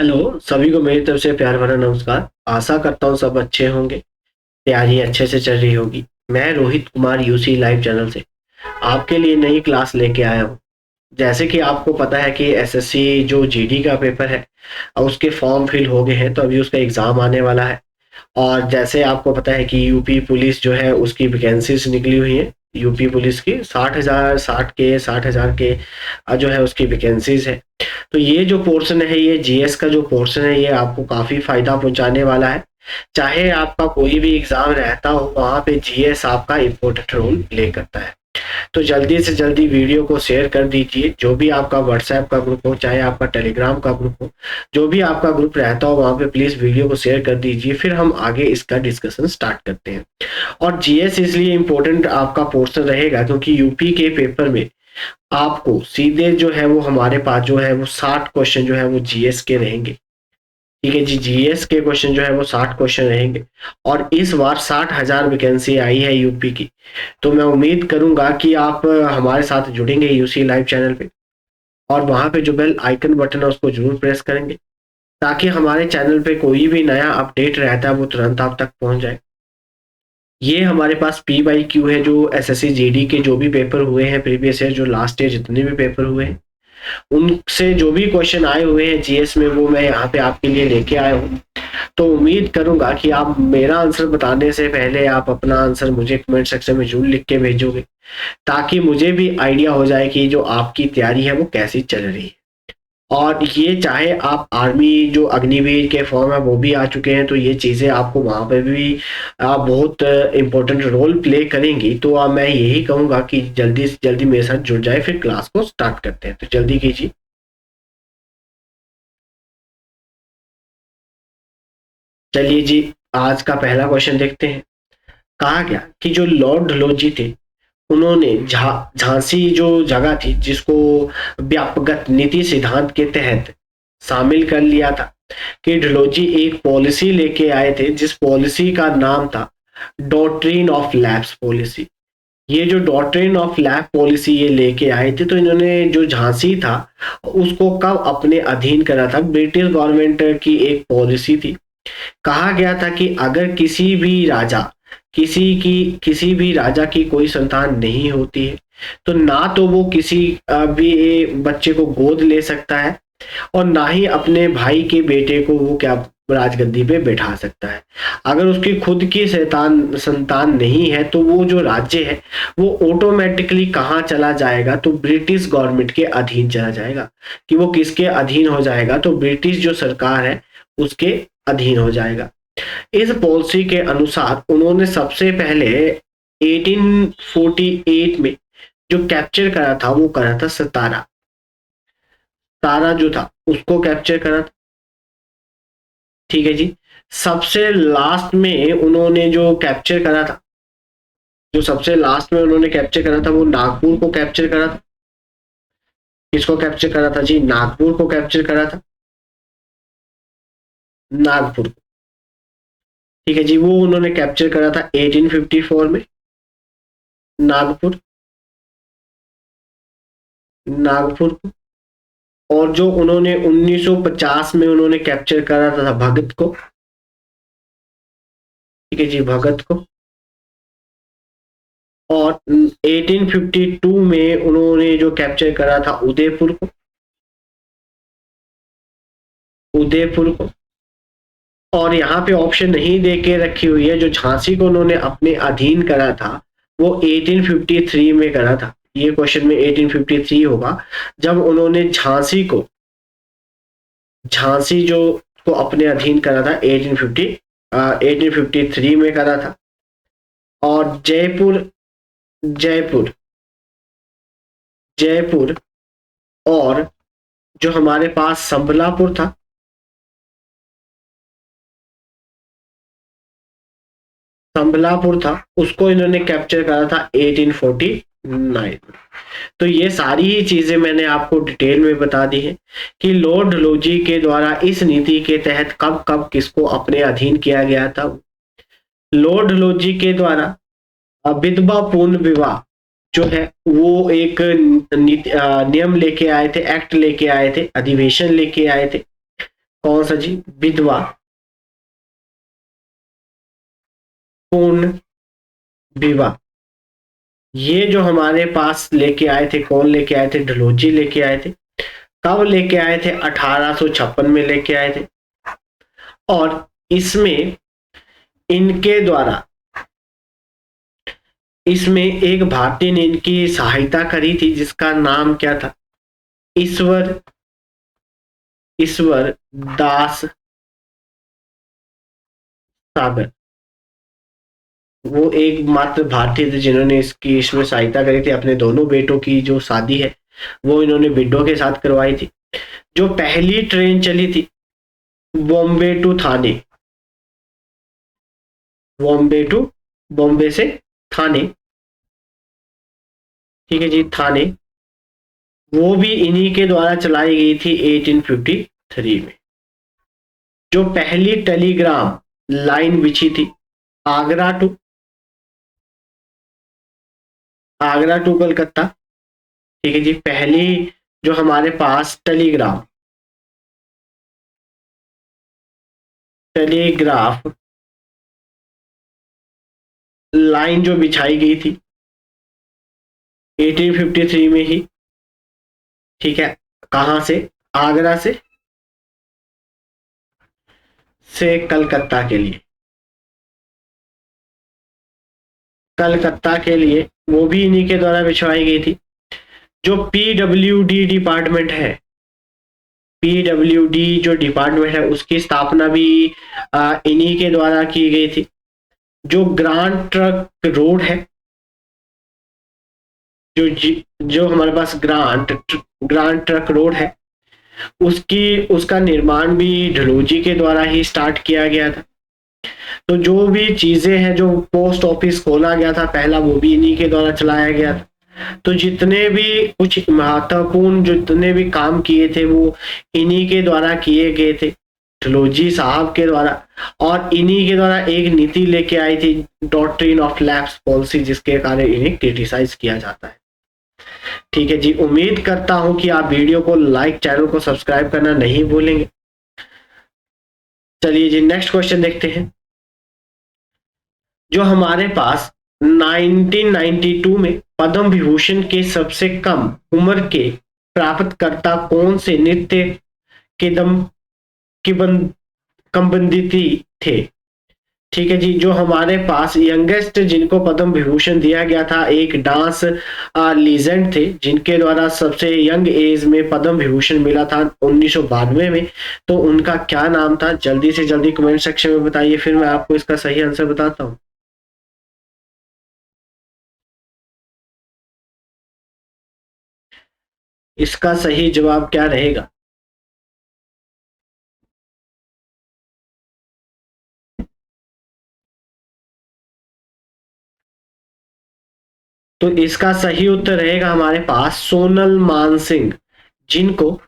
Hello, सभी को मेरी तरफ से प्यार भरा नमस्कार। आशा करता हूँ सब अच्छे होंगे, तैयारी अच्छे से चल रही होगी। मैं Rohit Kumar UC live channel से आपके लिए नई क्लास लेके आया हूँ। जैसे कि आपको पता है कि एसएससी जो जीडी का पेपर है, उसके फॉर्म फिल हो गए हैं, तो अभी उसका एग्ज़ाम आने वाला है। और जैसे आपको पता है कि यूपी पुलिस जो है उसकी वैकेंसीज निकली हुई है। यूपी पुलिस की 60,000 के जो है उसकी वैकेंसीज है। तो ये जो पोर्शन है, ये जीएस का जो पोर्शन है, ये आपको काफ़ी फायदा पहुंचाने वाला है। चाहे आपका कोई भी एग्जाम रहता हो, वहां पे जीएस आपका इम्पोर्टेंट रोल प्ले करता है। तो जल्दी से जल्दी वीडियो को शेयर कर दीजिए। जो भी आपका व्हाट्सएप का ग्रुप हो, चाहे आपका टेलीग्राम का ग्रुप हो, जो भी आपका ग्रुप रहता हो, वहां पे प्लीज वीडियो को शेयर कर दीजिए। फिर हम आगे इसका डिस्कशन स्टार्ट करते हैं। और जीएस इसलिए इम्पोर्टेंट आपका पोर्शन रहेगा क्योंकि यूपी के पेपर में आपको सीधे जो है वो हमारे पास जो है वो 60 क्वेश्चन जो है वो जीएस के रहेंगे। ठीक है जी, जीएस के क्वेश्चन जो है वो 60 क्वेश्चन रहेंगे। और इस बार 60,000 वैकेंसी आई है यूपी की। तो मैं उम्मीद करूंगा कि आप हमारे साथ जुड़ेंगे यूसी लाइव चैनल पे, और वहां पे जो बेल आइकन बटन है उसको जरूर प्रेस करेंगे, ताकि हमारे चैनल पे कोई भी नया अपडेट रहता है वो तुरंत आप तक पहुंच जाए। ये हमारे पास पी बाई क्यू है, जो एसएससी जीडी के जो भी पेपर हुए हैं प्रीवियस ईयर, जो लास्ट ईयर जितने भी पेपर हुए हैं, उनसे जो भी क्वेश्चन आए हुए हैं जीएस में, वो मैं यहाँ पे आपके लिए लेके आया हूँ। तो उम्मीद करूंगा कि आप मेरा आंसर बताने से पहले आप अपना आंसर मुझे कमेंट सेक्शन में जरूर लिख के भेजोगे, ताकि मुझे भी आइडिया हो जाए कि जो आपकी तैयारी है वो कैसी चल रही है। और ये चाहे आप आर्मी जो अग्निवीर के फॉर्म है वो भी आ चुके हैं, तो ये चीज़ें आपको वहाँ पे भी बहुत इम्पोर्टेंट रोल प्ले करेंगी। तो मैं यही कहूँगा कि जल्दी से जल्दी मेरे साथ जुड़ जाए, फिर क्लास को स्टार्ट करते हैं। तो जल्दी कीजिए। चलिए जी, आज का पहला क्वेश्चन देखते हैं। कहा गया कि जो लॉर्ड डलहौजी थे, उन्होंने झांसी जो जगह थी जिसको व्यापकगत नीति सिद्धांत के तहत शामिल कर लिया था, कि डलहौजी एक पॉलिसी लेके आए थे जिस पॉलिसी का नाम था डॉक्ट्रिन ऑफ लैप्स पॉलिसी। ये जो डॉक्ट्रिन ऑफ लैप पॉलिसी ये लेके आए थे, तो इन्होंने जो झांसी था उसको कब अपने अधीन करा था। ब्रिटिश गवर्नमेंट की एक पॉलिसी थी। कहा गया था कि अगर किसी भी राजा की कोई संतान नहीं होती है, तो ना तो वो किसी भी बच्चे को गोद ले सकता है, और ना ही अपने भाई के बेटे को वो क्या राजगद्दी पे बैठा सकता है। अगर उसकी खुद की संतान नहीं है, तो वो जो राज्य है वो ऑटोमेटिकली कहाँ चला जाएगा, तो ब्रिटिश गवर्नमेंट के अधीन चला जाएगा। कि वो किसके अधीन हो जाएगा, तो ब्रिटिश जो सरकार है उसके अधीन हो जाएगा। इस पॉलिसी के अनुसार उन्होंने सबसे पहले 1848 में जो कैप्चर करा था वो करा था सतारा। तारा जो था उसको कैप्चर करा था। ठीक है जी। सबसे लास्ट में उन्होंने जो कैप्चर करा था, जो सबसे लास्ट में उन्होंने कैप्चर करा था, वो नागपुर को कैप्चर करा था। किसको कैप्चर करा था जी? नागपुर को कैप्चर करा था। नागपुर। ठीक है जी, वो उन्होंने कैप्चर करा था 1854 में। नागपुर। नागपुर को। और जो उन्होंने 1950 में उन्होंने कैप्चर करा था भगत को। ठीक है जी, भगत को। और 1852 में उन्होंने जो कैप्चर करा था उदयपुर को। उदयपुर को। और यहाँ पे ऑप्शन नहीं दे के रखी हुई है, जो झांसी को उन्होंने अपने अधीन करा था वो 1853 में करा था। ये क्वेश्चन में 1853 होगा, जब उन्होंने झांसी जो को अपने अधीन करा था 1853 में करा था। और जयपुर जयपुर जयपुर और जो हमारे पास संबलापुर था, संबलापुर था, उसको इन्होंने कैप्चर करा था 1849। तो ये सारी ही चीजें मैंने आपको डिटेल में बता दी है कि लॉर्ड डलहौजी के द्वारा इस नीति के तहत कब कब किसको अपने अधीन किया गया था। लॉर्ड डलहौजी के द्वारा विधवा पूर्ण विवाह जो है वो एक नियम लेके आए थे, एक्ट लेके आए थे, अधिवेशन लेके आए थे। कौन सा जी? विधवा पूर्ण विवाह। ये जो हमारे पास लेके आए थे, कौन लेके आए थे? ढलोजी लेके आए थे। कब लेके आए थे? 1856 में लेके आए थे। और इसमें इनके द्वारा, इसमें एक भारतीय ने इनकी सहायता करी थी जिसका नाम क्या था? ईश्वर ईश्वर दास सागर। वो एकमात्र भारतीय थे जिन्होंने इसमें सहायता करी थी। अपने दोनों बेटों की जो शादी है वो इन्होंने विडो के साथ करवाई थी। जो पहली ट्रेन चली थी बॉम्बे टू थाने, बॉम्बे टू, बॉम्बे से थाने, ठीक है जी, थाने, वो भी इन्हीं के द्वारा चलाई गई थी 1853 में। जो पहली टेलीग्राम लाइन बिछी थी आगरा टू कलकत्ता, ठीक है जी, पहली जो हमारे पास टेलीग्राफ लाइन जो बिछाई गई थी 1853 में ही, ठीक है। कहां से? आगरा से कलकत्ता के लिए, कलकत्ता के लिए वो भी इन्हीं के द्वारा बिछवाई गई थी। जो पीडब्ल्यूडी डिपार्टमेंट है, पीडब्ल्यूडी जो डिपार्टमेंट है उसकी स्थापना भी इन्हीं के द्वारा की गई थी। जो ग्रांड ट्रक रोड है, जो हमारे पास ग्रांड ट्रक रोड है, उसका निर्माण भी ढलोजी के द्वारा ही स्टार्ट किया गया था। तो जो भी चीजें हैं, जो पोस्ट ऑफिस खोला गया था पहला, वो भी इन्हीं के द्वारा चलाया गया था। तो जितने भी कुछ महत्वपूर्ण जितने भी काम किए थे वो इन्हीं के द्वारा किए गए थे, ढलोजी साहब के द्वारा। और इन्हीं के द्वारा एक नीति लेके आई थी, डॉक्ट्रिन ऑफ लैप्स पॉलिसी, जिसके कारण इन्हें क्रिटिसाइज किया जाता है। ठीक है जी, उम्मीद करता हूं कि आप वीडियो को लाइक, चैनल को सब्सक्राइब करना नहीं भूलेंगे। चलिए जी, नेक्स्ट क्वेश्चन देखते हैं। जो हमारे पास 1992 में पद्म विभूषण के सबसे कम उम्र के प्राप्तकर्ता कौन से नृत्य किंवदंती थे? ठीक है जी, जो हमारे पास यंगेस्ट जिनको पद्म विभूषण दिया गया था, एक डांस लीजेंड थे जिनके द्वारा सबसे यंग एज में पद्म विभूषण मिला था 1992 में। तो उनका क्या नाम था? जल्दी से जल्दी कमेंट सेक्शन में बताइए, फिर मैं आपको इसका सही आंसर बताता हूँ। इसका सही जवाब क्या रहेगा? तो इसका सही उत्तर रहेगा हमारे पास सोनल मानसिंह, जिनको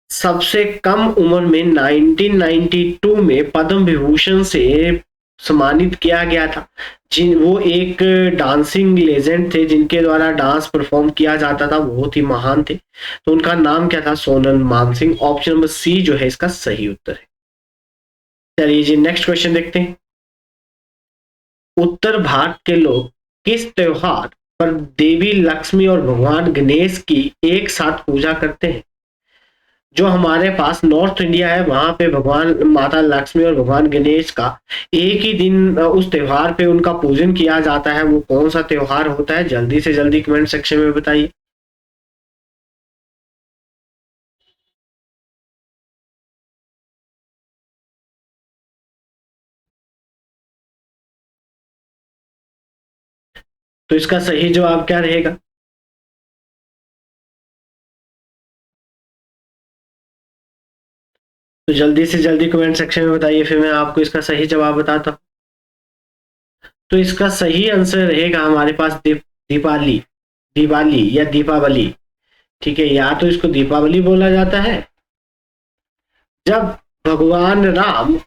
सबसे कम उम्र में 1992 में पद्म विभूषण से सम्मानित किया गया था। वो एक डांसिंग लेजेंड थे जिनके द्वारा डांस परफॉर्म किया जाता था, बहुत ही महान थे। तो उनका नाम क्या था? Sonal Mansingh. Option number C जो है इसका सही उत्तर है। चलिए जी, नेक्स्ट क्वेश्चन देखते हैं। उत्तर भारत के लोग किस त्योहार पर देवी लक्ष्मी और भगवान गणेश की एक साथ पूजा करते हैं? जो हमारे पास नॉर्थ इंडिया है वहां पे भगवान माता लक्ष्मी और भगवान गणेश का एक ही दिन उस त्योहार पे उनका पूजन किया जाता है। वो कौन सा त्योहार होता है? जल्दी से जल्दी कमेंट सेक्शन में बताइए। तो इसका सही जवाब क्या रहेगा? तो जल्दी से जल्दी कमेंट सेक्शन में बताइए, फिर मैं आपको इसका सही जवाब बताता हूँ। तो इसका सही आंसर रहेगा हमारे पास दीपावली, दिवाली या दीपावली। ठीक है, या तो इसको दीपावली बोला जाता है। जब भगवान राम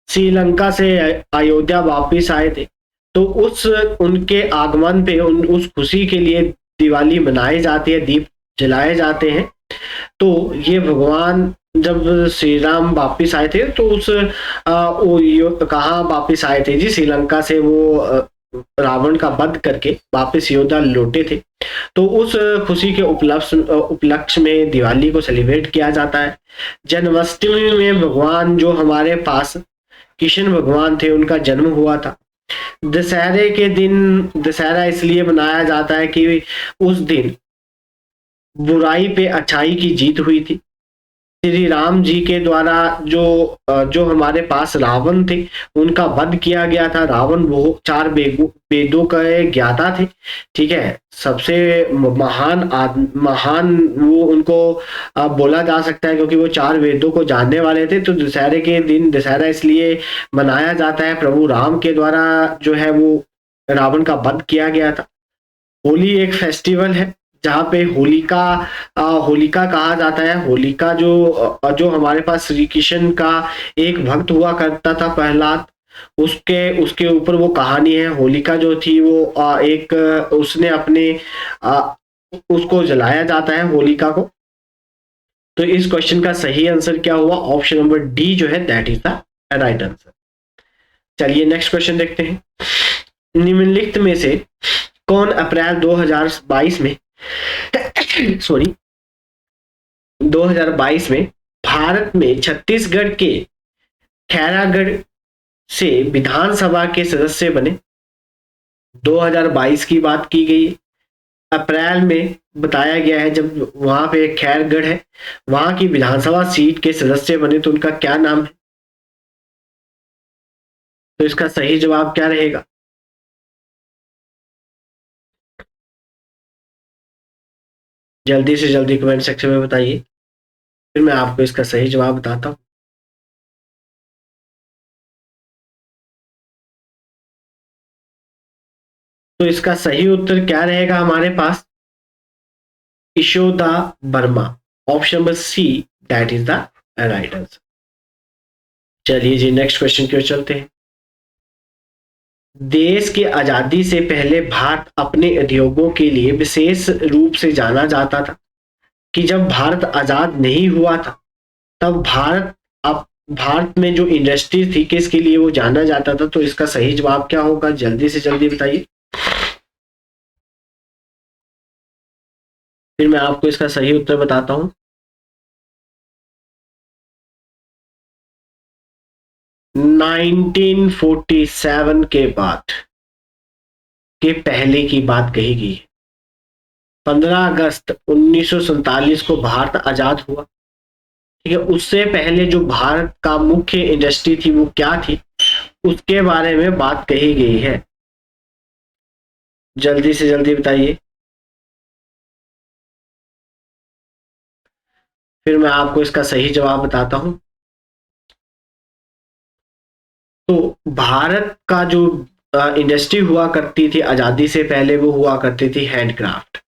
श्रीलंका से अयोध्या वापिस आए थे, तो उस उनके आगमन पे उस खुशी के लिए दिवाली मनाई जाती है, दीप जलाए जाते हैं। तो ये भगवान जब श्री राम वापिस आए थे तो उस कहाँ वापिस आए थे जी, श्रीलंका से वो रावण का वध करके वापिस अयोध्या लौटे थे। तो उस खुशी के उपलक्ष्य में दिवाली को सेलिब्रेट किया जाता है। जन्माष्टमी में भगवान जो हमारे पास कृष्ण भगवान थे उनका जन्म हुआ था। दशहरे के दिन दशहरा इसलिए मनाया जाता है कि उस दिन बुराई पे अच्छाई की जीत हुई थी। श्री राम जी के द्वारा जो हमारे पास रावण थे उनका वध किया गया था। रावण वो 4 वेदों का ज्ञाता थे, ठीक है, सबसे महान वो उनको बोला जा सकता है क्योंकि वो 4 वेदों को जानने वाले थे। तो दशहरे के दिन दशहरा इसलिए मनाया जाता है, प्रभु राम के द्वारा जो है वो रावण का वध किया गया था। होली एक फेस्टिवल है जहाँ पे होलिका कहा जाता है। होलिका जो हमारे पास श्री कृष्ण का एक भक्त हुआ करता था प्रहलाद, उसके ऊपर वो कहानी है। होलिका जो थी वो उसने अपने उसको जलाया जाता है होलिका को। तो इस क्वेश्चन का सही आंसर क्या हुआ? ऑप्शन नंबर डी जो है that is the right answer. चलिए नेक्स्ट क्वेश्चन देखते हैं। निम्नलिखित में से कौन अप्रैल 2022 में 2022 में भारत में छत्तीसगढ़ के खैरागढ़ से विधानसभा के सदस्य बने? 2022 की बात की गई, अप्रैल में बताया गया है जब वहां पे खैरगढ़ है वहां की विधानसभा सीट के सदस्य बने, तो उनका क्या नाम है? तो इसका सही जवाब क्या रहेगा? जल्दी से जल्दी कमेंट सेक्शन में बताइए, फिर मैं आपको इसका सही जवाब बताता हूँ। तो इसका सही उत्तर क्या रहेगा हमारे पास? Yashoda Verma, option number C that is the right answer. चलिए जी नेक्स्ट क्वेश्चन की ओर चलते हैं। देश की आजादी से पहले भारत अपने उद्योगों के लिए विशेष रूप से जाना जाता था कि जब भारत आजाद नहीं हुआ था तब भारत में जो इंडस्ट्री थी किसके लिए वो जाना जाता था? तो इसका सही जवाब क्या होगा? जल्दी से जल्दी बताइए, फिर मैं आपको इसका सही उत्तर बताता हूं। 1947 के बाद के पहले की बात कही गई है। 15 अगस्त 1947 को भारत आजाद हुआ, ठीक है। उससे पहले जो भारत का मुख्य इंडस्ट्री थी वो क्या थी, उसके बारे में बात कही गई है। जल्दी से जल्दी बताइए, फिर मैं आपको इसका सही जवाब बताता हूं। तो भारत का जो इंडस्ट्री हुआ करती थी आजादी से पहले वो हुआ करती थी हैंडक्राफ्ट,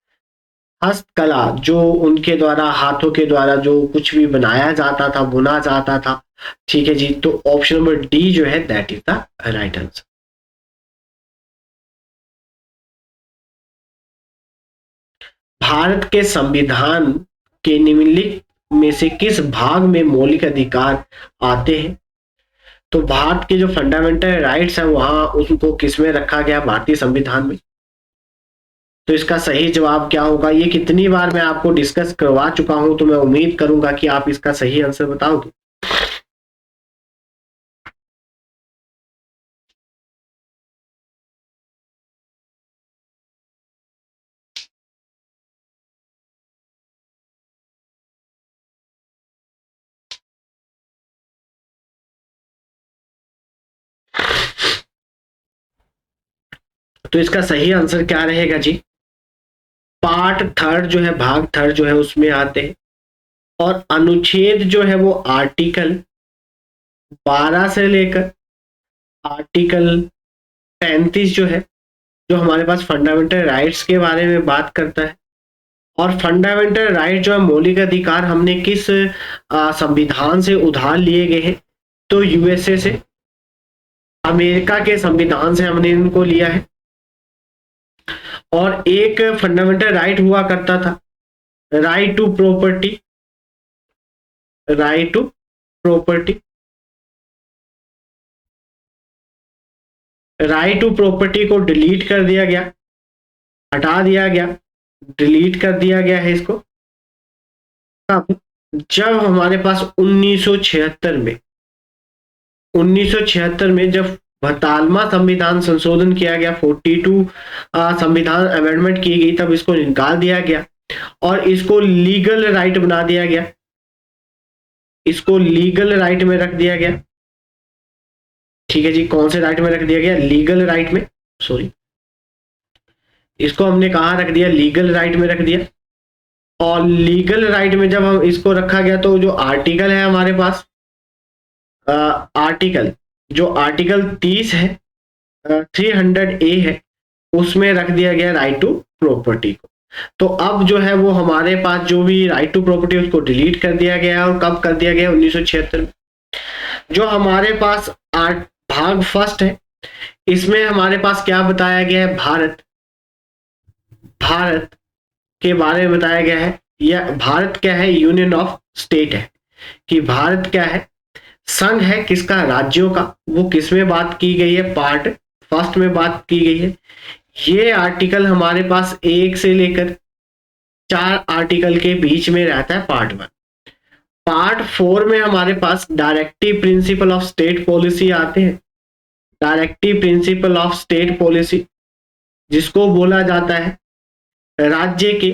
हस्तकला, जो उनके द्वारा हाथों के द्वारा जो कुछ भी बनाया जाता था, बुना जाता था, ठीक है जी। तो ऑप्शन नंबर डी जो है that is the right answer. Bharat के संविधान के निम्नलिखित में से किस भाग में मौलिक अधिकार आते हैं? तो भारत के जो फंडामेंटल राइट्स हैं वहां उसको किस में रखा गया? भारतीय संविधान में। तो इसका सही जवाब क्या होगा? ये कितनी बार मैं आपको डिस्कस करवा चुका हूं, तो मैं उम्मीद करूंगा कि आप इसका सही आंसर बताओगे। तो इसका सही आंसर क्या रहेगा जी? पार्ट थर्ड जो है, भाग थर्ड जो है उसमें आते हैं। और अनुच्छेद जो है वो आर्टिकल 12 से लेकर आर्टिकल 35 जो है, जो हमारे पास फंडामेंटल राइट्स के बारे में बात करता है। और फंडामेंटल राइट जो है मौलिक अधिकार हमने किस संविधान से उधार लिए गए हैं? तो यूएसए से, अमेरिका के संविधान से हमने इनको लिया है। और एक फंडामेंटल राइट हुआ करता था right to property, right to property. Right to property को डिलीट कर दिया गया, हटा दिया गया, डिलीट कर दिया गया है इसको। अब जब हमारे पास 1976 में 1976 में जब 42वां संविधान संशोधन किया गया, 42 संविधान अमेंडमेंट की गई, तब इसको निकाल दिया गया और इसको लीगल राइट बना दिया गया, इसको लीगल राइट में रख दिया गया। ठीक है जी, कौन से राइट में रख दिया गया? लीगल राइट में, सॉरी, इसको हमने कहाँ रख दिया? लीगल राइट में रख दिया। और लीगल राइट में जब हम इसको रखा गया तो जो आर्टिकल है हमारे पास, आर्टिकल जो आर्टिकल 30 है, 300A है, उसमें रख दिया गया राइट टू प्रॉपर्टी को। तो अब जो है वो हमारे पास जो भी राइट टू प्रॉपर्टी उसको डिलीट कर दिया गया। और कब कर दिया गया? 1976 में। जो हमारे पास भाग फर्स्ट है, इसमें हमारे पास क्या बताया गया है? भारत के बारे में बताया गया है। या भारत क्या है? यूनियन ऑफ स्टेट है, कि भारत क्या है? संघ है किसका? राज्यों का। वो किस में बात की गई है? पार्ट फर्स्ट में बात की गई है। ये आर्टिकल हमारे पास 1 से लेकर 4 आर्टिकल के बीच में रहता है, पार्ट 1। पार्ट 4 में हमारे पास directive principle of state policy आते हैं। Directive principle of state policy, जिसको बोला जाता है राज्य के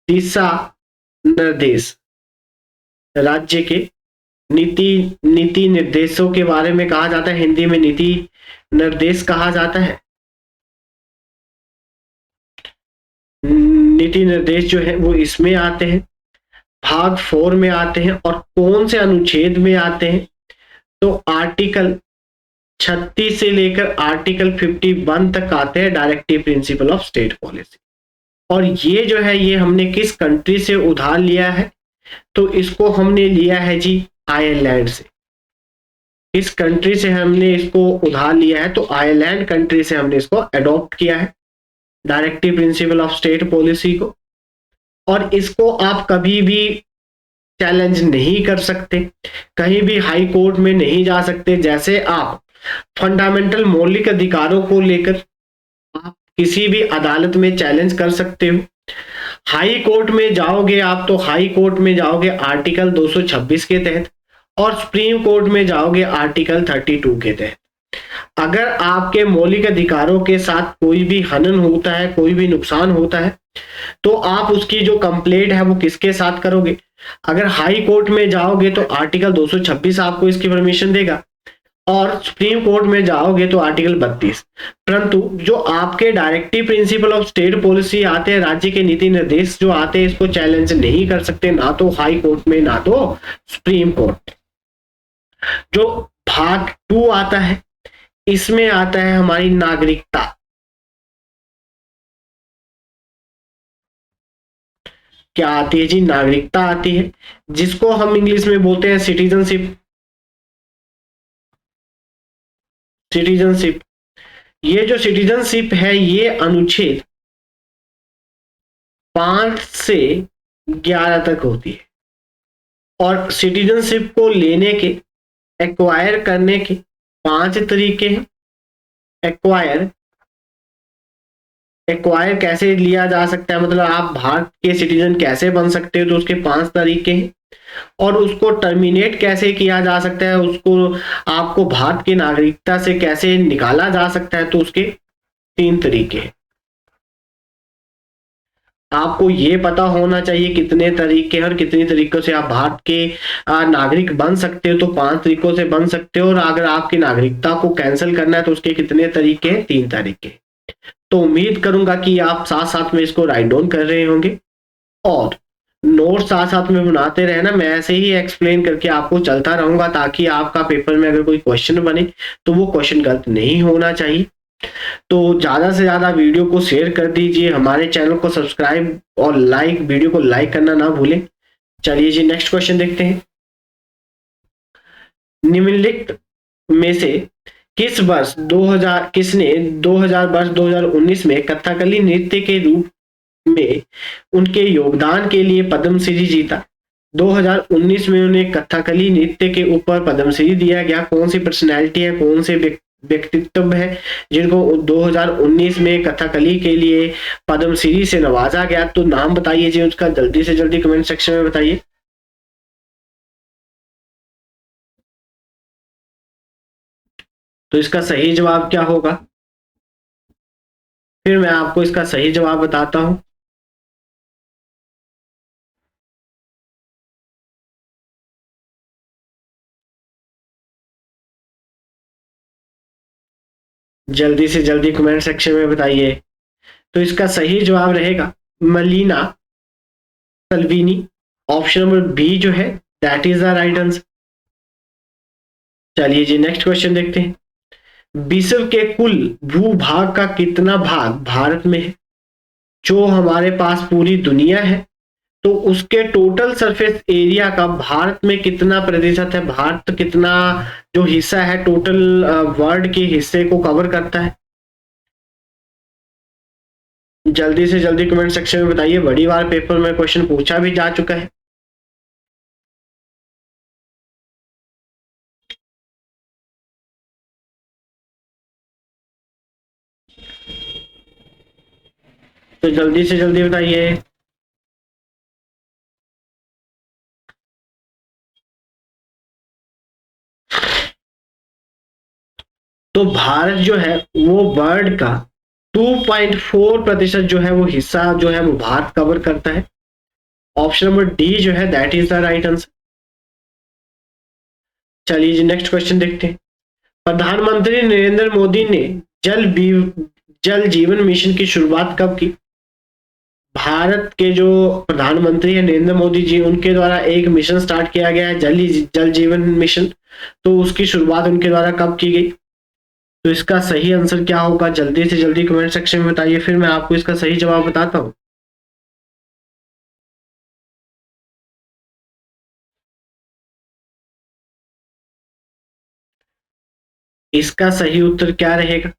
दिशा निर्देश, राज्य के नीति निर्देशों के बारे में कहा जाता है। हिंदी में नीति निर्देश कहा जाता है। नीति निर्देश जो है वो इसमें आते हैं, भाग 4 में आते हैं। और कौन से अनुच्छेद में आते हैं? तो आर्टिकल 36 से लेकर आर्टिकल 51 तक आते हैं directive principle of state policy. और ये जो है ये हमने किस कंट्री से उधार लिया है? तो इसको हमने लिया है जी आयरलैंड से। इस कंट्री से हमने इसको उधार लिया है, तो आयरलैंड कंट्री से हमने इसको अडॉप्ट किया है, directive principle of state policy को। और इसको आप कभी भी चैलेंज नहीं कर सकते, कहीं भी हाई कोर्ट में नहीं जा सकते। जैसे आप फंडामेंटल मौलिक अधिकारों को लेकर आप किसी भी अदालत में चैलेंज कर सकते हो। हाई कोर्ट में जाओगे आप, तो हाई कोर्ट में जाओगे आर्टिकल 226 के तहत, और सुप्रीम कोर्ट में जाओगे आर्टिकल 32 के तहत। अगर आपके मौलिक अधिकारों के साथ कोई भी हनन होता है, कोई भी नुकसान होता है, तो आप उसकी जो कंप्लेंट है वो किसके साथ करोगे? अगर हाई कोर्ट में जाओगे तो आर्टिकल 226 आपको इसकी परमिशन देगा, और सुप्रीम कोर्ट में जाओगे तो आर्टिकल 32। परंतु जो आपके directive principle of state policy आते हैं, राज्य के नीति निर्देश जो आते हैं, इसको चैलेंज नहीं कर सकते, ना तो हाई कोर्ट में ना तो सुप्रीम कोर्ट। जो भाग 2 आता है, इसमें आता है हमारी नागरिकता। क्या आती है जी? नागरिकता आती है, जिसको हम इंग्लिश में बोलते हैं सिटीजनशिप। सिटीजनशिप, ये जो सिटीजनशिप है ये अनुच्छेद 5 से 11 तक होती है। और सिटीजनशिप को लेने के, एक्वायर करने के 5 तरीके हैं। एक्वायर कैसे लिया जा सकता है, मतलब आप भारत के सिटीजन कैसे बन सकते हो, तो उसके 5 तरीके हैं। और उसको टर्मिनेट कैसे किया जा सकता है, उसको आपको भारत की नागरिकता से कैसे निकाला जा सकता है, तो उसके 3 तरीके हैं। आपको ये पता होना चाहिए कितने तरीके हैं और कितनी तरीकों से आप भारत के नागरिक बन सकते हो। तो 5 तरीकों से बन सकते हो। और अगर आपकी नागरिकता को कैंसिल करना है तो उसके कितने तरीके हैं? 3 तरीके। तो उम्मीद करूंगा कि आप साथ साथ में इसको राइट डाउन कर रहे होंगे और नोट साथ साथ में बनाते रहना। मैं ऐसे ही एक्सप्लेन करके आपको चलता रहूंगा, ताकि आपका पेपर में अगर कोई क्वेश्चन बने तो वो क्वेश्चन गलत नहीं होना चाहिए। तो ज्यादा से ज्यादा वीडियो को शेयर कर दीजिए, हमारे चैनल को सब्सक्राइब और वीडियो को लाइक करना ना भूलें। चलिए जी नेक्स्ट क्वेश्चन देखते हैं। निम्नलिखित में से किसने 2019 में कथकली नृत्य के रूप में उनके योगदान के लिए पद्मश्री जीता? 2019 में उन्हें कथकली नृत्य के ऊपर पद्मश्री दिया गया। कौन सी पर्सनैलिटी है, कौन से व्यक्तित्व है जिनको 2019 में कथकली के लिए पद्मश्री से नवाजा गया? तो नाम बताइए जी उसका, जल्दी से जल्दी कमेंट सेक्शन में बताइए। तो इसका सही जवाब क्या होगा? फिर मैं आपको इसका सही जवाब बताता हूं। जल्दी से जल्दी कमेंट सेक्शन में बताइए। तो इसका सही जवाब रहेगा मलीना सल्वीनी। ऑप्शन नंबर बी जो है that is the right answer. चलिए जी नेक्स्ट क्वेश्चन देखते हैं। विश्व के कुल भूभाग का कितना भाग भारत में है? जो हमारे पास पूरी दुनिया है तो उसके टोटल सरफेस एरिया का भारत में कितना प्रतिशत है? भारत कितना जो हिस्सा है टोटल वर्ल्ड के हिस्से को कवर करता है? जल्दी से जल्दी कमेंट सेक्शन में बताइए। बड़ी बार पेपर में क्वेश्चन पूछा भी जा चुका है। तो जल्दी से जल्दी बताइए। तो भारत जो है वो वर्ल्ड का 2.4% जो है वो हिस्सा जो है वो भारत कवर करता है। ऑप्शन नंबर डी जो है that is the right answer. चलिए जी नेक्स्ट क्वेश्चन देखते हैं। प्रधानमंत्री नरेंद्र मोदी ने जल जीवन मिशन की शुरुआत कब की? भारत के जो प्रधानमंत्री है नरेंद्र मोदी जी, उनके द्वारा एक मिशन स्टार्ट किया गया है जल जीवन मिशन। तो उसकी शुरुआत उनके द्वारा कब की गई? तो इसका सही आंसर क्या होगा? जल्दी से जल्दी कमेंट सेक्शन में बताइए, फिर मैं आपको इसका सही जवाब बताता हूँ। इसका सही उत्तर क्या रहेगा?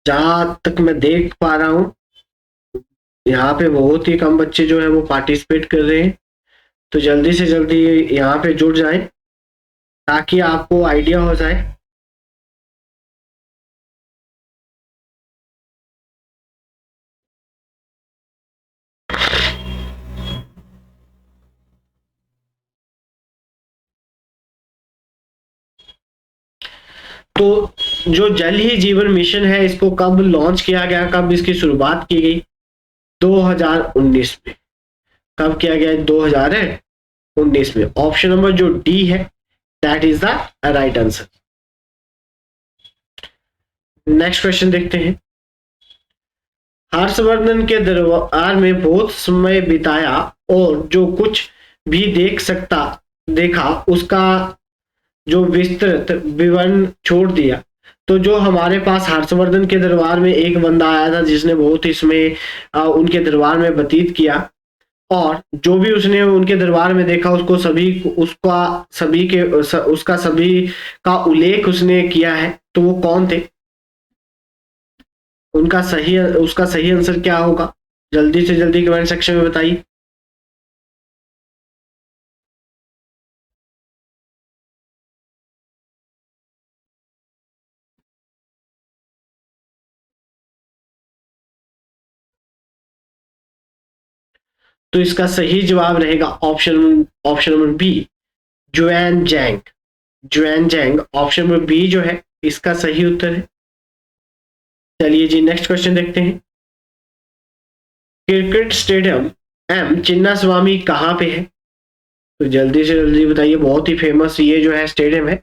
जहां तक मैं देख पा रहा हूँ यहाँ पे बहुत ही कम बच्चे जो है वो पार्टिसिपेट कर रहे हैं। तो जल्दी से जल्दी यहाँ पे जुड़ जाएं ताकि आपको आइडिया हो जाए। तो जो जल ही जीवन मिशन है इसको कब लॉन्च किया गया, कब इसकी शुरुआत की गई? 2019 में। कब किया गया? 2019 में। ऑप्शन नंबर जो डी है that is the right answer. Next question देखते हैं। हर्षवर्धन के दरबार में बहुत समय बिताया और जो कुछ भी देखा उसका जो विस्तृत विवरण छोड़ दिया। तो जो हमारे पास हर्षवर्धन के दरबार में एक बंदा आया था जिसने बहुत ही समय उनके दरबार में व्यतीत किया और जो भी उसने उनके दरबार में देखा उसका सभी का उल्लेख उसने किया है। तो वो कौन थे? उसका सही आंसर क्या होगा? जल्दी से जल्दी कमेंट सेक्शन में बताइए। तो इसका सही जवाब रहेगा option option number B, जुएन जैंग। जुएन जैंग option number B जो है इसका सही उत्तर है। चलिए जी नेक्स्ट क्वेश्चन देखते हैं। क्रिकेट स्टेडियम एम चिन्ना स्वामी कहाँ पे है? तो जल्दी से जल्दी बताइए। बहुत ही फेमस ये जो है स्टेडियम है,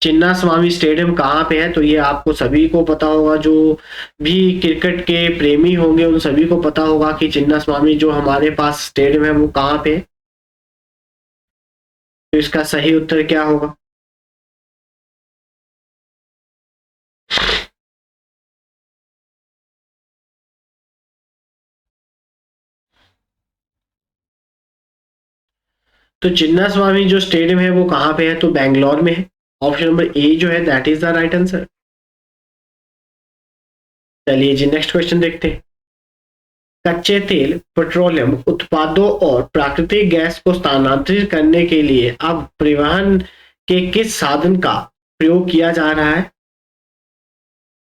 चिन्ना स्वामी स्टेडियम कहाँ पे है? तो ये आपको सभी को पता होगा, जो भी क्रिकेट के प्रेमी होंगे उन सभी को पता होगा कि चिन्ना स्वामी जो हमारे पास स्टेडियम है वो कहाँ पे है। तो इसका सही उत्तर क्या होगा? तो चिन्ना स्वामी जो स्टेडियम है वो कहाँ पे है? तो बैंगलोर में है। ऑप्शन नंबर ए जो है that is the right answer. चलिए जी नेक्स्ट क्वेश्चन देखते हैं। कच्चे तेल, पेट्रोलियम उत्पादों और प्राकृतिक गैस को स्थानांतरित करने के लिए अब परिवहन के किस साधन का प्रयोग किया जा रहा है?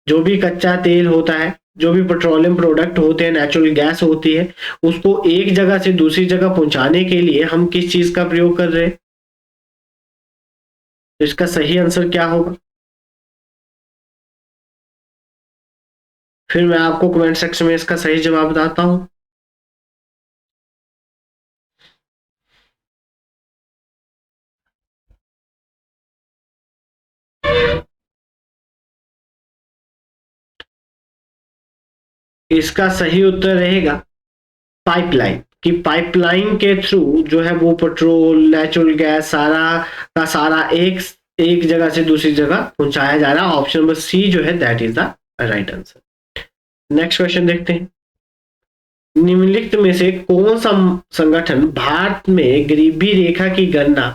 जो भी कच्चा तेल होता है, जो भी पेट्रोलियम प्रोडक्ट होते हैं, नेचुरल गैस होती है, उसको एक जगह से दूसरी जगह पहुंचाने के लिए हम किस चीज का प्रयोग कर रहे हैं? तो इसका सही आंसर क्या होगा? फिर मैं आपको कमेंट सेक्शन में इसका सही जवाब बताता हूं। इसका सही उत्तर रहेगा पाइपलाइन। कि पाइपलाइन के थ्रू जो है वो पेट्रोल, नेचुरल गैस सारा का सारा एक एक जगह से दूसरी जगह पहुंचाया जा रहा है। ऑप्शन नंबर सी जो है that is the right answer. Next question देखते हैं। निम्नलिखित में से कौन सा संगठन भारत में गरीबी रेखा की गणना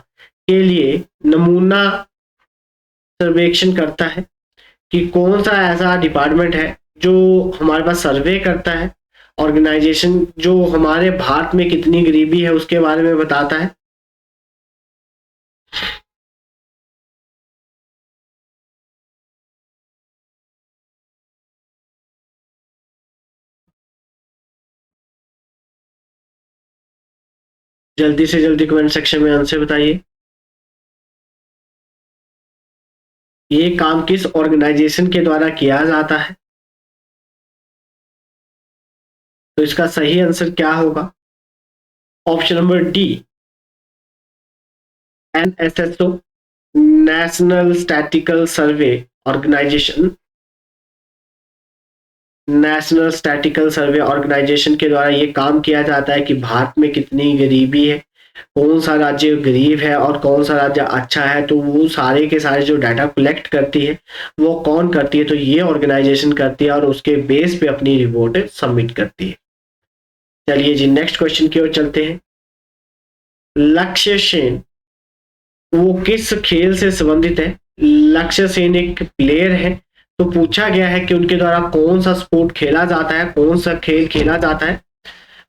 के लिए नमूना सर्वेक्षण करता है? कि कौन सा ऐसा डिपार्टमेंट है जो हमारे पास सर्वे करता है, ऑर्गेनाइजेशन जो हमारे भारत में कितनी गरीबी है उसके बारे में बताता है? जल्दी से जल्दी कमेंट सेक्शन में आंसर बताइए। ये काम किस ऑर्गेनाइजेशन के द्वारा किया जाता है? तो इसका सही आंसर क्या होगा? Option number D, NSSO, national statical survey organisation. National statical survey organisation के द्वारा ये काम किया जाता है कि भारत में कितनी गरीबी है, कौन सा राज्य गरीब है और कौन सा राज्य अच्छा है। तो वो सारे के सारे जो डाटा कलेक्ट करती है वो कौन करती है? तो ये ऑर्गेनाइजेशन करती है और उसके बेस पे अपनी रिपोर्ट सबमिट करती है। चलिए जी नेक्स्ट क्वेश्चन की ओर चलते हैं। लक्ष्य सेन वो किस खेल से संबंधित है? लक्ष्य सेन एक प्लेयर है। तो पूछा गया है कि उनके द्वारा कौन सा स्पोर्ट खेला जाता है, कौन सा खेल खेला जाता है।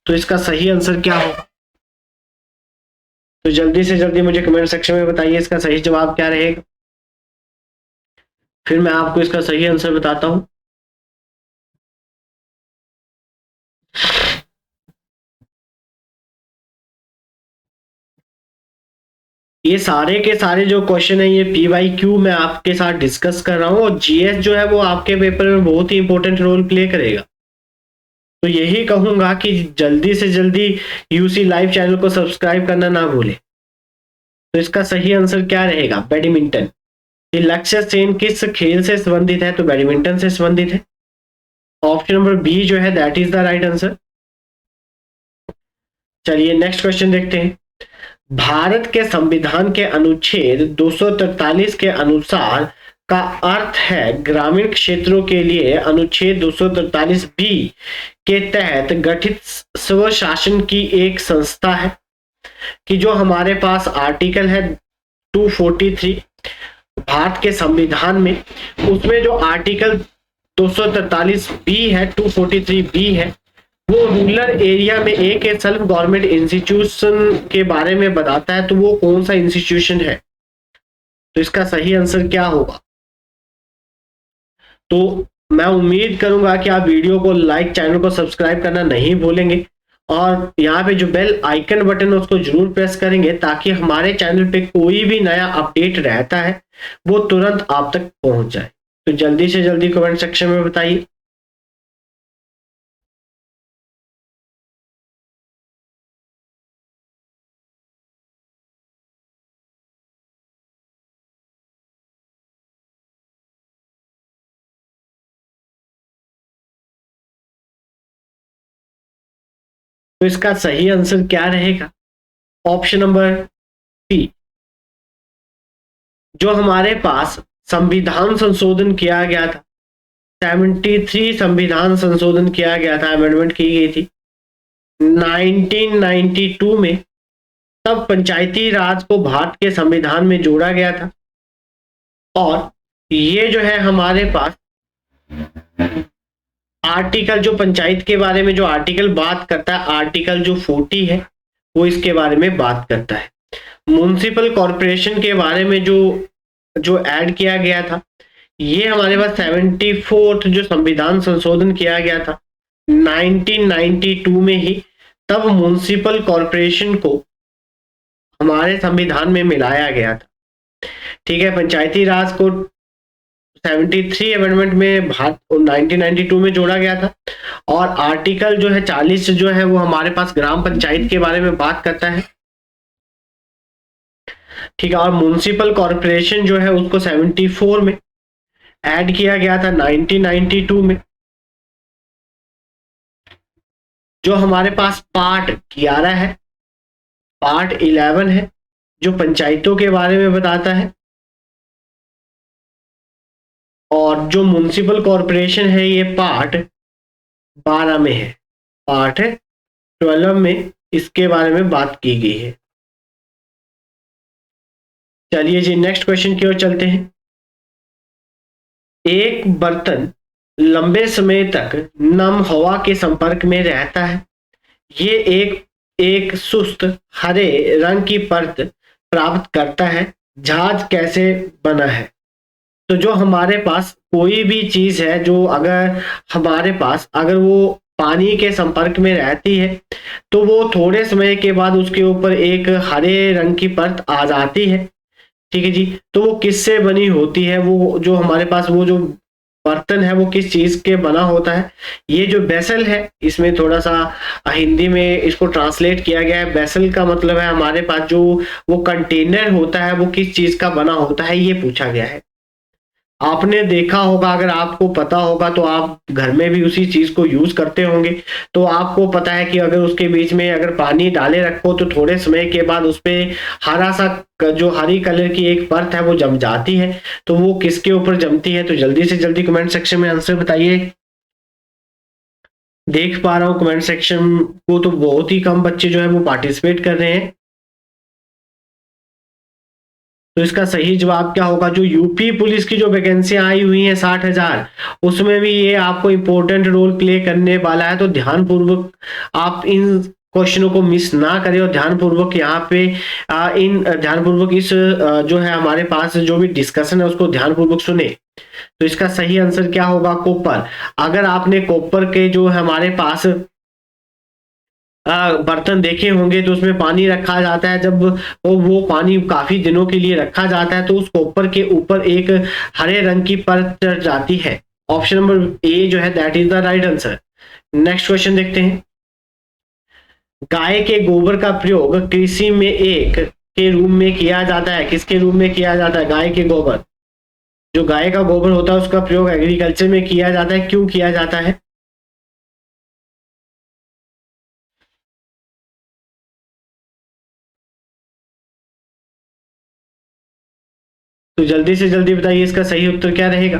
तो इसका सही आंसर क्या होगा? तो जल्दी से जल्दी मुझे कमेंट सेक्शन में बताइए इसका सही जवाब क्या रहेगा। फिर मैं आपको इसका सही आंसर बताता हूं। ये सारे के सारे जो क्वेश्चन है ये PYQ मैं आपके साथ डिस्कस कर रहा हूं और GS जो है वो आपके पेपर में बहुत ही इंपॉर्टेंट रोल प्ले करेगा। तो यही कहूंगा कि जल्दी से जल्दी UC लाइव चैनल को सब्सक्राइब करना ना भूले। तो इसका सही आंसर क्या रहेगा? बैडमिंटन। ये लक्ष्य सेन किस खेल से संबंधित है? तो बैडमिंटन से संबंधित है। ऑप्शन नंबर बी जो है that is the right answer. चलिए नेक्स्ट क्वेश्चन देखते हैं। भारत के संविधान के अनुच्छेद 243 के अनुसार का अर्थ है ग्रामीण क्षेत्रों के लिए अनुच्छेद 243 बी के तहत गठित स्वशासन की एक संस्था है। कि जो हमारे पास आर्टिकल है 243 भारत के संविधान में, उसमें जो आर्टिकल 243 बी है, 243 बी है, वो रूरल एरिया में एक सेल्फ गवर्नमेंट इंस्टीट्यूशन के बारे में बताता है। तो वो कौन सा इंस्टीट्यूशन है? तो इसका सही आंसर क्या होगा? तो मैं उम्मीद करूंगा कि आप वीडियो को लाइक, चैनल को सब्सक्राइब करना नहीं भूलेंगे और यहाँ पे जो बेल आइकन बटन है उसको जरूर प्रेस करेंगे ताकि हमारे चैनल पे कोई भी नया अपडेट रहता है वो तुरंत आप तक पहुंच जाए। तो जल्दी से जल्दी कमेंट सेक्शन में बताइए। तो इसका सही आंसर क्या रहेगा? Option number C. जो हमारे पास संविधान संशोधन किया गया था, 73 संविधान संशोधन किया गया था, अमेंडमेंट की गई थी 1992 में, तब पंचायती राज को भारत के संविधान में जोड़ा गया था। और ये जो है हमारे पास आर्टिकल जो पंचायत के बारे में जो आर्टिकल बात करता है, आर्टिकल जो 40 है वो इसके बारे में बात करता है। म्युनिसिपल कॉरपोरेशन के बारे में जो जो ऐड किया गया था, ये हमारे पास 74th जो संविधान संशोधन किया गया था 1992 में ही, तब म्युनिसिपल कॉरपोरेशन को हमारे संविधान में मिलाया गया था। ठीक है, पंचायती राज को 73 अमेंडमेंट में 1992 में जोड़ा गया था, और आर्टिकल जो है 40 जो है वो हमारे पास ग्राम पंचायत के बारे में बात करता है। ठीक है, और म्युनिसिपल कॉरपोरेशन जो है उसको 74 में ऐड किया गया था 1992 में। जो हमारे पास पार्ट 11 है, पार्ट 11 है जो पंचायतों के बारे में बताता है, और जो म्युनिसिपल कॉरपोरेशन है ये पार्ट 12 में है, पार्ट 12 में इसके बारे में बात की गई है। चलिए जी नेक्स्ट क्वेश्चन की ओर चलते हैं। एक बर्तन लंबे समय तक नम हवा के संपर्क में रहता है, ये एक एक सुस्त हरे रंग की परत प्राप्त करता है, जहाज कैसे बना है? तो जो हमारे पास कोई भी चीज है जो अगर हमारे पास अगर वो पानी के संपर्क में रहती है तो वो थोड़े समय के बाद उसके ऊपर एक हरे रंग की परत आ जाती है। ठीक है जी, तो वो किससे बनी होती है? वो जो हमारे पास वो जो बर्तन है वो किस चीज के बना होता है? ये जो बेसल है, इसमें थोड़ा सा हिंदी में इसको ट्रांसलेट किया गया है। बेसल का मतलब है हमारे पास जो वो कंटेनर होता है वो किस चीज का बना होता है, ये पूछा गया है। आपने देखा होगा, अगर आपको पता होगा तो आप घर में भी उसी चीज को यूज करते होंगे। तो आपको पता है कि अगर उसके बीच में अगर पानी डाले रखो तो थोड़े समय के बाद उसपे हरा सा जो हरी कलर की एक परत है वो जम जाती है। तो वो किसके ऊपर जमती है? तो जल्दी से जल्दी कमेंट सेक्शन में आंसर बताइए। देख पा रहा हूँ कमेंट सेक्शन को तो बहुत ही कम बच्चे जो है वो पार्टिसिपेट कर रहे हैं। तो इसका सही जवाब क्या होगा? जो यूपी पुलिस की जो वैकेंसी आई हुई है 60,000, उसमें भी ये आपको इंपॉर्टेंट रोल प्ले करने वाला है। तो ध्यानपूर्वक आप इन क्वेश्चनों को मिस ना करें, और ध्यानपूर्वक यहाँ पे ध्यानपूर्वक इस जो है हमारे पास जो भी डिस्कशन है उसको ध्यानपूर्वक सुने। तो इसका सही आंसर क्या होगा? कॉपर। अगर आपने कॉपर के जो हमारे पास बर्तन देखे होंगे तो उसमें पानी रखा जाता है, जब वो पानी काफी दिनों के लिए रखा जाता है तो उस कॉपर के ऊपर एक हरे रंग की परत चढ़ जाती है। ऑप्शन नंबर ए जो है that is the right answer. Next question देखते हैं। गाय के गोबर का प्रयोग कृषि में एक के रूप में किया जाता है, किसके रूप में किया जाता है? गाय के गोबर, जो गाय का गोबर होता है उसका प्रयोग एग्रीकल्चर में किया जाता है। क्यों किया जाता है? तो जल्दी से जल्दी बताइए इसका सही उत्तर क्या रहेगा।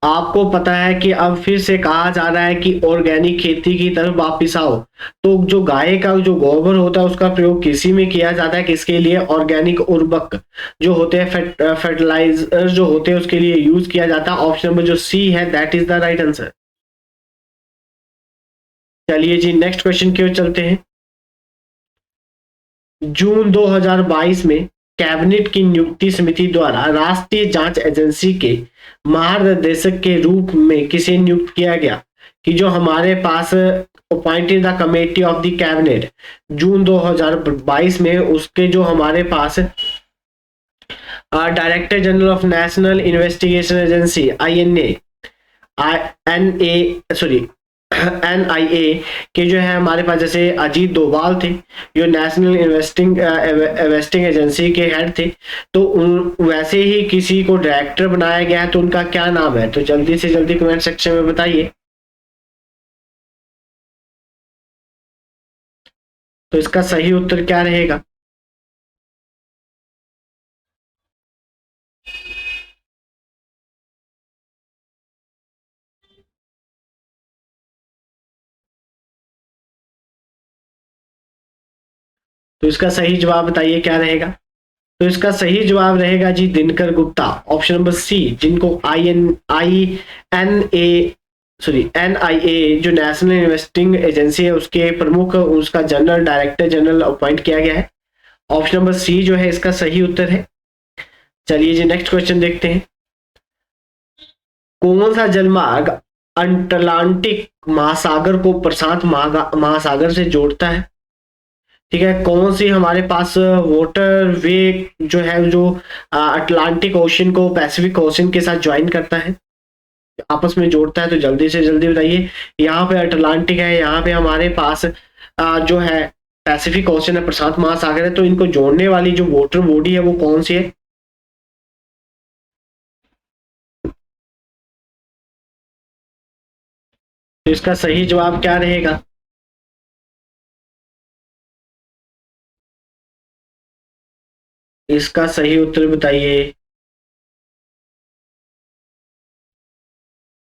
आपको पता है कि अब फिर से कहा जा रहा है कि ऑर्गेनिक खेती की तरफ वापिस आओ। तो जो गाय का जो गोबर होता है उसका प्रयोग कृषि में किया जाता है, किसके लिए? ऑर्गेनिक उर्वरक जो होते हैं, फर्टिलाइजर जो होते हैं उसके लिए यूज किया जाता है। ऑप्शन नंबर जो सी है that is the right answer. चलिए जी नेक्स्ट क्वेश्चन की ओर चलते हैं। जून 2022 में कैबिनेट की नियुक्ति समिति द्वारा राष्ट्रीय जांच एजेंसी के महानिदेशक के रूप में किसे नियुक्त किया गया? कि जो हमारे पास appointed the committee of the cabinet June 2022 में, उसके जो हमारे पास director general of national investigation agency NIA के जो है हमारे पास जैसे अजीत डोभाल थे, जो नेशनल इन्वेस्टिंग एजेंसी के हेड थे, तो वैसे ही किसी को डायरेक्टर बनाया गया है, तो उनका क्या नाम है? तो जल्दी से जल्दी कमेंट सेक्शन में बताइए। तो इसका सही उत्तर क्या रहेगा? तो इसका सही जवाब बताइए क्या रहेगा। तो इसका सही जवाब रहेगा जी Dinkar Gupta, option number C, जिनको NIA जो नेशनल इन्वेस्टिंग एजेंसी है उसके प्रमुख, उसका जनरल डायरेक्टर जनरल अपॉइंट किया गया है। ऑप्शन नंबर सी जो है इसका सही उत्तर है। चलिए जी नेक्स्ट क्वेश्चन देखते हैं। कौन सा जलमार्ग अटलांटिक महासागर को प्रशांत महासागर से जोड़ता है? ठीक है, कौन सी हमारे पास वाटर वे जो है जो अटलांटिक ओशन को पैसिफिक ओशन के साथ ज्वाइन करता है, आपस में जोड़ता है? तो जल्दी से जल्दी बताइए। यहाँ पे अटलांटिक है, यहाँ पे हमारे पास जो है पैसिफिक ओशन है, प्रशांत महासागर है, तो इनको जोड़ने वाली जो वाटर बॉडी है वो कौन सी है? तो इसका सही जवाब क्या रहेगा? इसका सही उत्तर बताइए।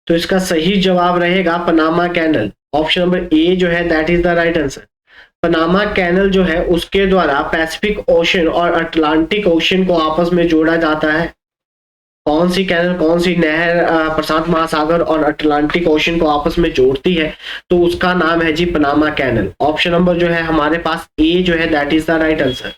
तो इसका सही जवाब रहेगा Panama Canal, option number A जो है that is the right answer. Panama Canal जो है उसके द्वारा पैसिफिक ओशन और अटलांटिक ओशन को आपस में जोड़ा जाता है। कौन सी कैनल, कौन सी नहर प्रशांत महासागर और अटलांटिक ओशन को आपस में जोड़ती है? तो उसका नाम है जी पनामा कैनल। ऑप्शन नंबर जो है हमारे पास ए जो है that is the right answer.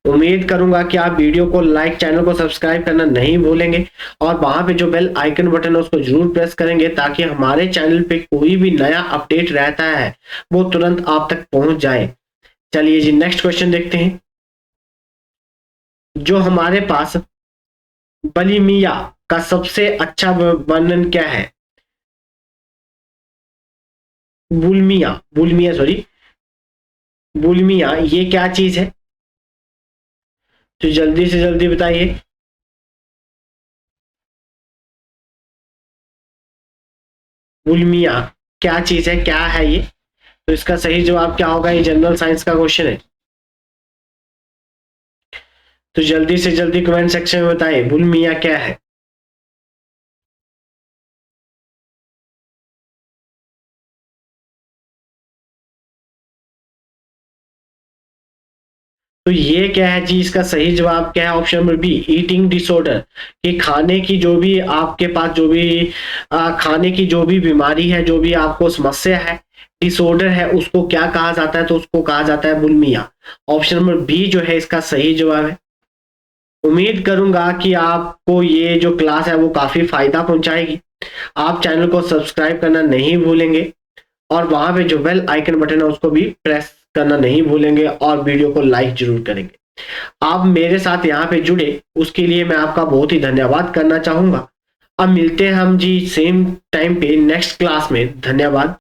उम्मीद करूंगा कि आप वीडियो को लाइक, चैनल को सब्सक्राइब करना नहीं भूलेंगे और वहां पे जो बेल आइकन बटन है उसको जरूर प्रेस करेंगे ताकि हमारे चैनल पे कोई भी नया अपडेट रहता है वो तुरंत आप तक पहुंच जाए। चलिए जी नेक्स्ट क्वेश्चन देखते हैं। जो हमारे पास बलिमिया का सबसे अच्छा वर्णन क्या है? बुलमिया, बुलमिया सॉरी, बुलमिया ये क्या चीज है? तो जल्दी से जल्दी बताइए। बुलमिया क्या चीज है, क्या है ये? तो इसका सही जवाब क्या होगा? ये जनरल साइंस का क्वेश्चन है। तो जल्दी से जल्दी कमेंट सेक्शन में बताइए बुलमिया क्या है। तो ये क्या है जी? इसका सही जवाब क्या है? Option number B, eating disorder. कि खाने की जो भी आपके पास जो भी खाने की जो भी बीमारी है, जो भी आपको समस्या है, डिसऑर्डर है, उसको क्या कहा जाता है? तो उसको कहा जाता है बुलमिया। ऑप्शन नंबर बी जो है इसका सही जवाब है। उम्मीद करूंगा कि आपको ये जो क्लास है वो काफी फायदा पहुंचाएगी। आप चैनल को सब्सक्राइब करना नहीं भूलेंगे और वहां पे जो बेल आइकन बटन है उसको भी प्रेस करना नहीं भूलेंगे और वीडियो को लाइक जरूर करेंगे। आप मेरे साथ यहाँ पे जुड़े उसके लिए मैं आपका बहुत ही धन्यवाद करना चाहूंगा। अब मिलते हैं हम जी सेम टाइम पे नेक्स्ट क्लास में। धन्यवाद।